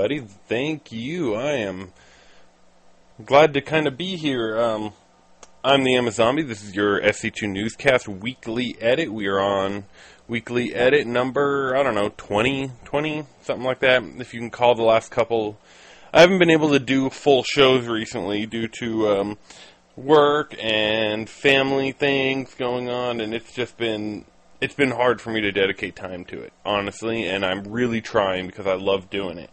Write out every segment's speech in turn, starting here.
everybody. Thank you. I am glad to kind of be here. I'm the Amazombie. This is your SC2 Newscast Weekly Edit. We are on Weekly Edit number, I don't know, 20, something like that, if you can call the last couple. I haven't been able to do full shows recently due to work and family things going on, and it's been hard for me to dedicate time to it, honestly, and I'm really trying because I love doing it.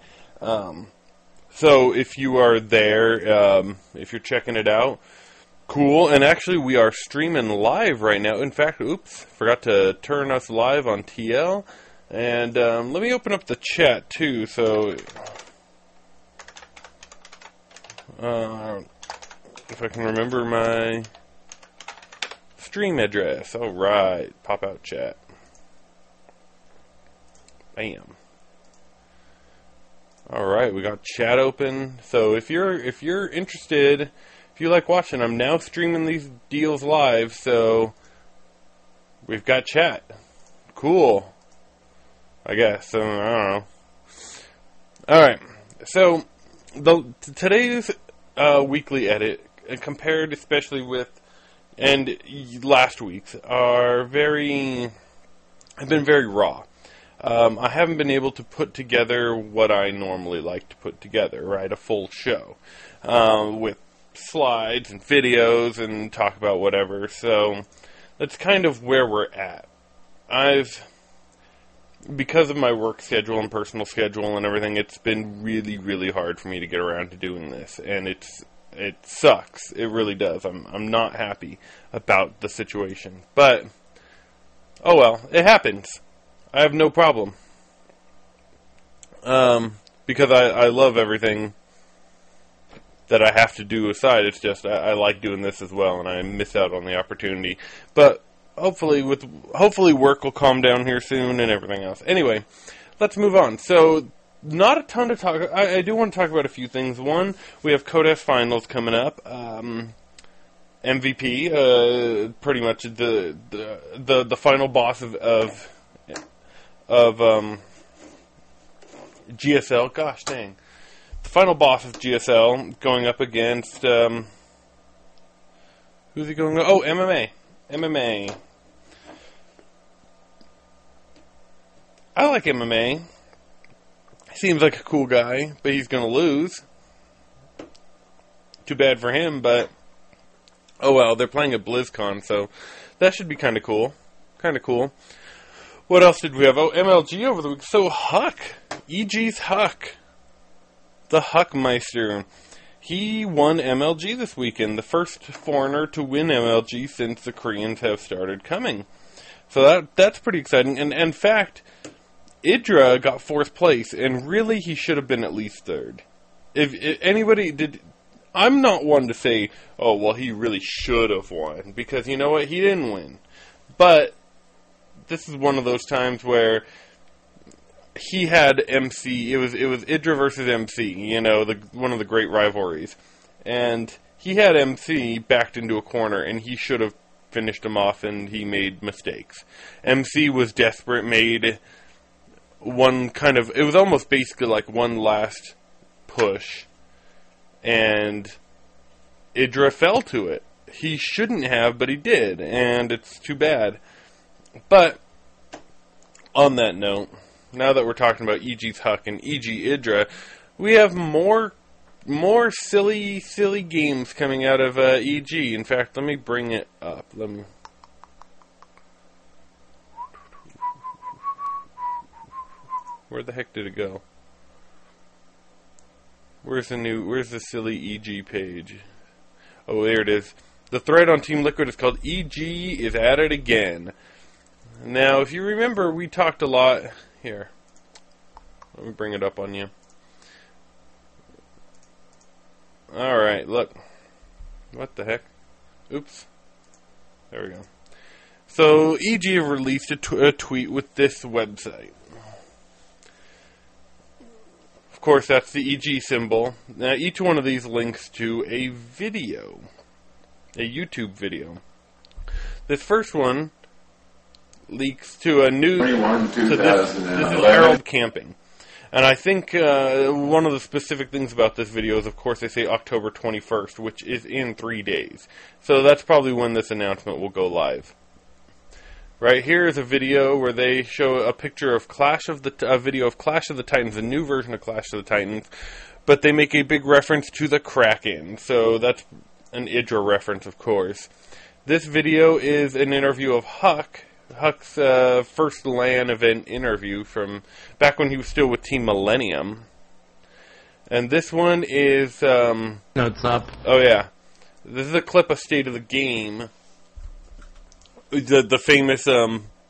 So if you are there, if you're checking it out, cool. And actually, we are streaming live right now. In fact, oops, forgot to turn us live on TL. And let me open up the chat too. So if I can remember my stream address. All right, pop out chat. Bam. All right, we got chat open. So if you're interested, if you like watching, I'm now streaming these deals live. So we've got chat. Cool. I guess. I don't know. All right. So today's weekly edit, compared especially with and last week's, have been very raw. I haven't been able to put together what I normally like to put together, right? A full show with slides and videos and talk about whatever. So that's kind of where we're at. Because of my work schedule and personal schedule and everything, it's been really, really hard for me to get around to doing this, and it sucks. It really does. I'm not happy about the situation, but oh well, it happens. I have no problem. Because I love everything that I have to do aside. It's just I like doing this as well, and I miss out on the opportunity. But hopefully work will calm down here soon and everything else. Anyway, let's move on. So not a ton to talk. I do want to talk about a few things. One, we have Codex Finals coming up. MVP, pretty much the final boss of GSL. Gosh dang, the final boss of GSL going up against who's he going? Oh, MMA. I like MMA. Seems like a cool guy, but he's going to lose. Too bad for him, but oh well, they're playing at BlizzCon, so that should be kind of cool. What else did we have? Oh, MLG over the week. So Huck, EG's Huck, the Huckmeister, he won MLG this weekend, the first foreigner to win MLG since the Koreans have started coming. So that's pretty exciting. And in fact, Idra got 4th place, and really he should have been at least 3rd. If anybody did, I'm not one to say, oh, well, he really should have won, because you know what, he didn't win. But this is one of those times where he had MC, it was Idra versus MC, you know, one of the great rivalries. And he had MC backed into a corner, and he should have finished him off, and he made mistakes. MC was desperate, made one kind of, it was almost basically like one last push, and Idra fell to it. He shouldn't have, but he did, and it's too bad. But on that note, now that we're talking about EG's Huck and EG Idra, we have more silly games coming out of EG. In fact, let me bring it up. Where the heck did it go? Where's the silly EG page? Oh, there it is. The thread on Team Liquid is called EG is at it again. Now, if you remember, we talked a lot. Here, let me bring it up on you. Alright, look. What the heck? Oops. There we go. So, EG have released a tweet with this website. Of course, that's the EG symbol. Now, each one of these links to a video. A YouTube video. This first one leaks to a new, to this is Harold Camping. And I think one of the specific things about this video is, of course, they say October 21st, which is in 3 days. So that's probably when this announcement will go live. Right here is a video where they show a picture of a video of Clash of the Titans, a new version of Clash of the Titans, but they make a big reference to the Kraken. So that's an Idra reference, of course. This video is an interview of Huck's first LAN event interview from back when he was still with Team Millennium. And this one is... Notes up. Oh, yeah. This is a clip of State of the Game. The famous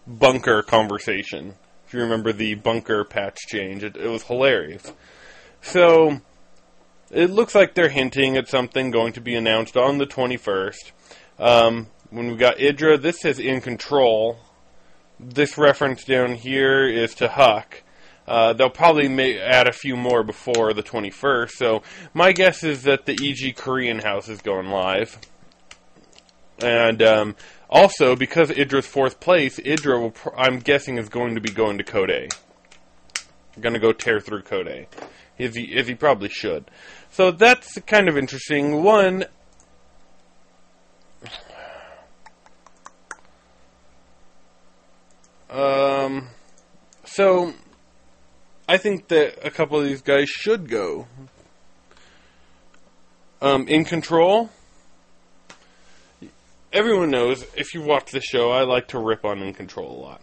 bunker conversation. If you remember the bunker patch change. It was hilarious. So, it looks like they're hinting at something going to be announced on the 21st. When we got Idra, this says InControl. This reference down here is to Huck. They'll probably add a few more before the 21st. So, my guess is that the EG Korean house is going live. And, also, because Idra's 4th place, Idra, I'm guessing, is going to be going to Code A. Going to go tear through Code A. As he probably should. So that's kind of interesting. One, so I think that a couple of these guys should go. InControl. Everyone knows, if you watch the show, I like to rip on InControl a lot.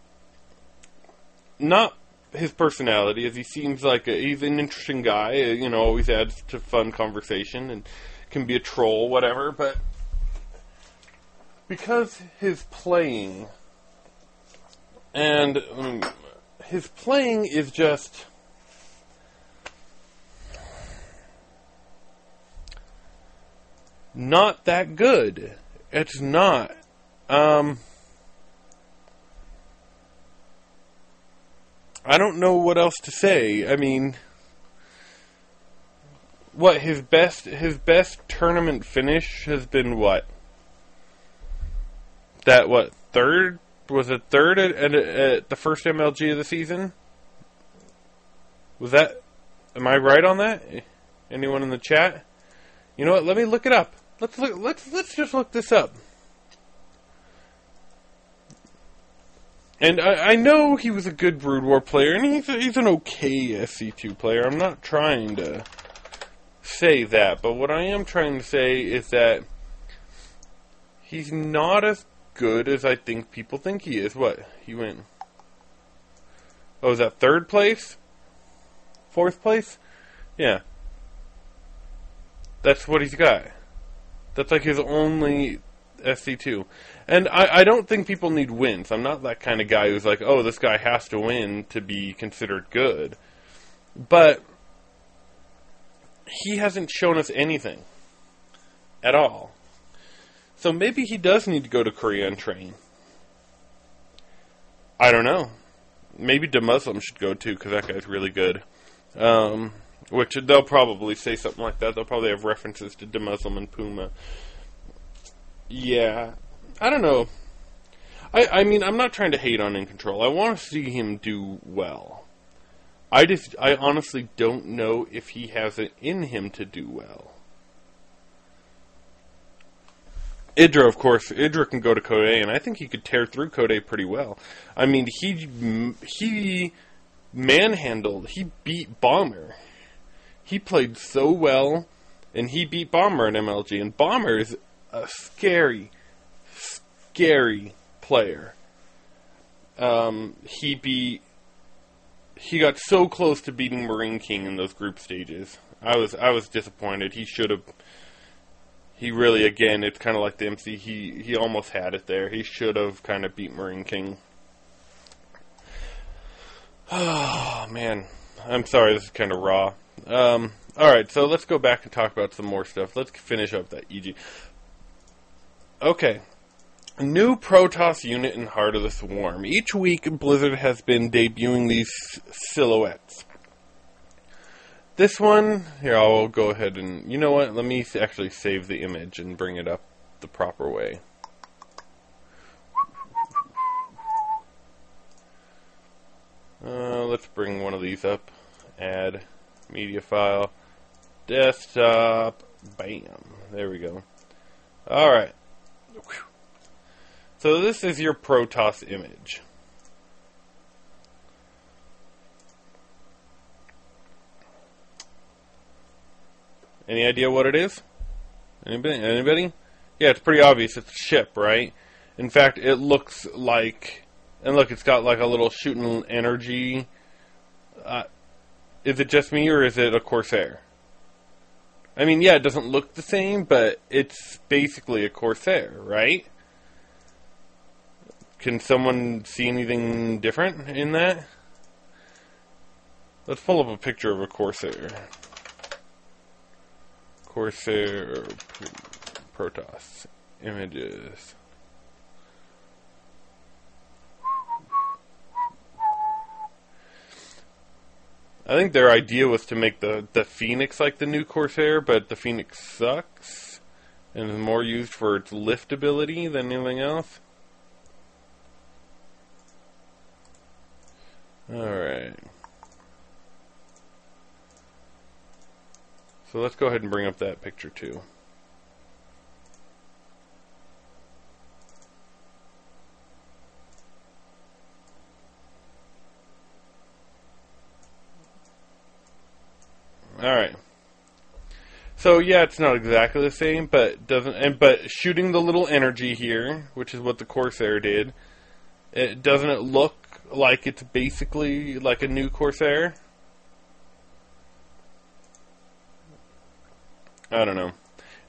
Not his personality, as he seems like he's an interesting guy, always adds to fun conversation and can be a troll, whatever, but because his playing, and his playing is just not that good. It's not. I don't know what else to say. I mean, what his best tournament finish has been what? Third? Was it third at the first MLG of the season? Was that? Am I right on that? Anyone in the chat? You know what? Let me look it up. Let's just look this up. And I know he was a good Brood War player, and he's an okay SC2 player. I'm not trying to say that, but what I am trying to say is that he's not as good as I think people think he is. What? He went... Oh, is that 3rd place? 4th place? Yeah. That's what he's got. That's like his only SC2. And I don't think people need wins. I'm not that kind of guy who's like, oh, this guy has to win to be considered good. But he hasn't shown us anything at all. So maybe he does need to go to Korea and train. I don't know. Maybe DeMuslim should go too, because that guy's really good. Which they'll probably say something like that. They'll probably have references to DeMuslim and Puma. Yeah. I don't know. I mean, I'm not trying to hate on InControl. I want to see him do well. I honestly don't know if he has it in him to do well. Idra, of course. Idra can go to Code A, and I think he could tear through Code A pretty well. I mean, he manhandled. He beat Bomber. He played so well, and he beat Bomber in MLG. And Bomber is a scary, scary player. He got so close to beating Marine King in those group stages. I was disappointed. He should have. He really, again, it's kind of like the MC. He almost had it there. He should have kind of beat Marine King. Oh, man. I'm sorry, this is kind of raw. Alright, so let's go back and talk about some more stuff. Let's finish up that EG. Okay. New Protoss unit in Heart of the Swarm. Each week, Blizzard has been debuting these silhouettes. This one, here, I'll go ahead and, you know what, let me actually save the image and bring it up the proper way. Let's bring one of these up. Add media file. Desktop. Bam. There we go. Alright. So this is your Protoss image. Any idea what it is? Anybody? Yeah, it's pretty obvious. It's a ship, right? In fact, it looks like... And look, it's got like a little shooting energy. Is it just me, or is it a Corsair? I mean, yeah, it doesn't look the same, but it's basically a Corsair, right? Can someone see anything different in that? Let's pull up a picture of a Corsair. Corsair Protoss images. I think their idea was to make the Phoenix like the new Corsair, but the Phoenix sucks and is more used for its lift ability than anything else. Alright. So let's go ahead and bring up that picture too. Alright. So yeah, it's not exactly the same, but but shooting the little energy here, which is what the Corsair did, doesn't it look like it's basically like a new Corsair? I don't know.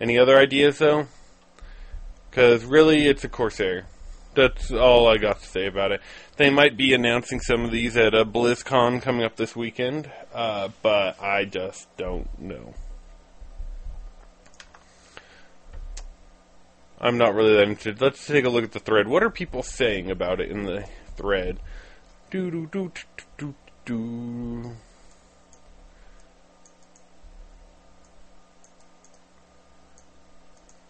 Any other ideas, though? Because really, it's a Corsair. That's all I got to say about it. They might be announcing some of these at BlizzCon coming up this weekend, but I just don't know. I'm not really that interested. Let's take a look at the thread. What are people saying about it in the thread?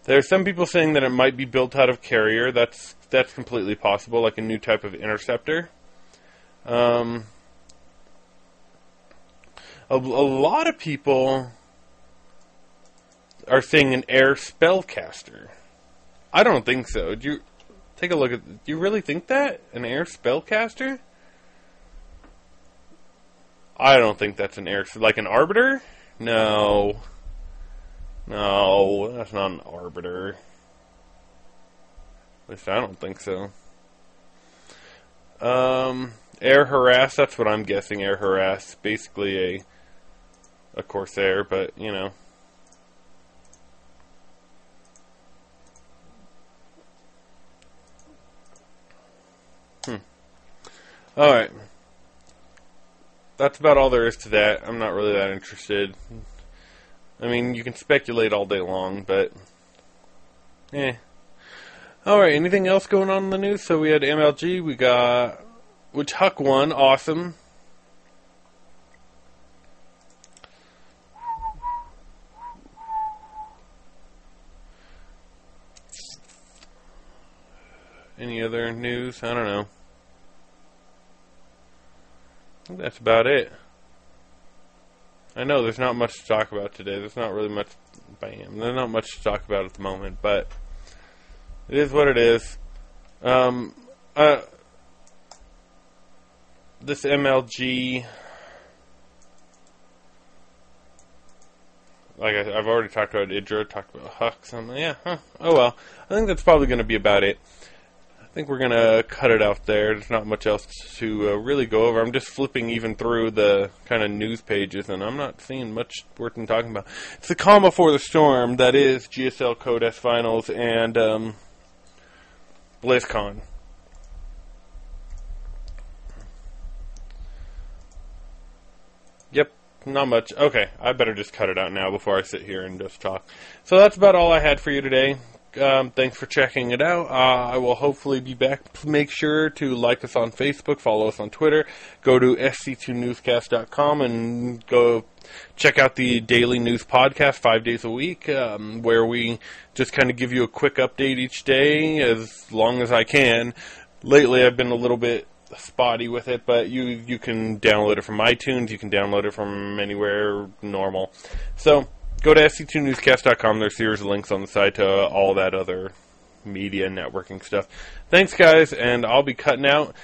There are some people saying that it might be built out of carrier. That's completely possible, like a new type of interceptor. A lot of people are saying an air spellcaster. I don't think so. Do you take a look at? Do you really think that an air spellcaster? I don't think that's an air, like an arbiter. No. No, that's not an arbiter. At least I don't think so. Air harass, that's what I'm guessing, air harass. Basically a Corsair, but, you know. Alright. That's about all there is to that. I'm not really that interested. I mean, you can speculate all day long, but... Alright, anything else going on in the news? So we had MLG, we got... Which Huck won, awesome. Any other news? I don't know. I think that's about it. I know there's not much to talk about today. There's not really much. Bam. There's not much to talk about at the moment, but it is what it is. This MLG, like I've already talked about Idra, talked about Huck, something. Yeah. Oh well. I think that's probably going to be about it. I think we're going to cut it out there. There's not much else to really go over. I'm just flipping even through the kind of news pages, and I'm not seeing much worth in talking about. It's the calm before the storm. That is GSL Code S Finals and BlizzCon. Yep, not much. Okay, I better just cut it out now before I sit here and just talk. So that's about all I had for you today. Thanks for checking it out. I will hopefully be back. Make sure to like us on Facebook, follow us on Twitter, go to sc2newscast.com and go check out the daily news podcast 5 days a week, where we just kind of give you a quick update each day as long as I can. Lately I've been a little bit spotty with it, but you can download it from iTunes. You can download it from anywhere normal. So go to sc2newscast.com. There's a series of links on the site to all that other media networking stuff. Thanks, guys, and I'll be cutting out.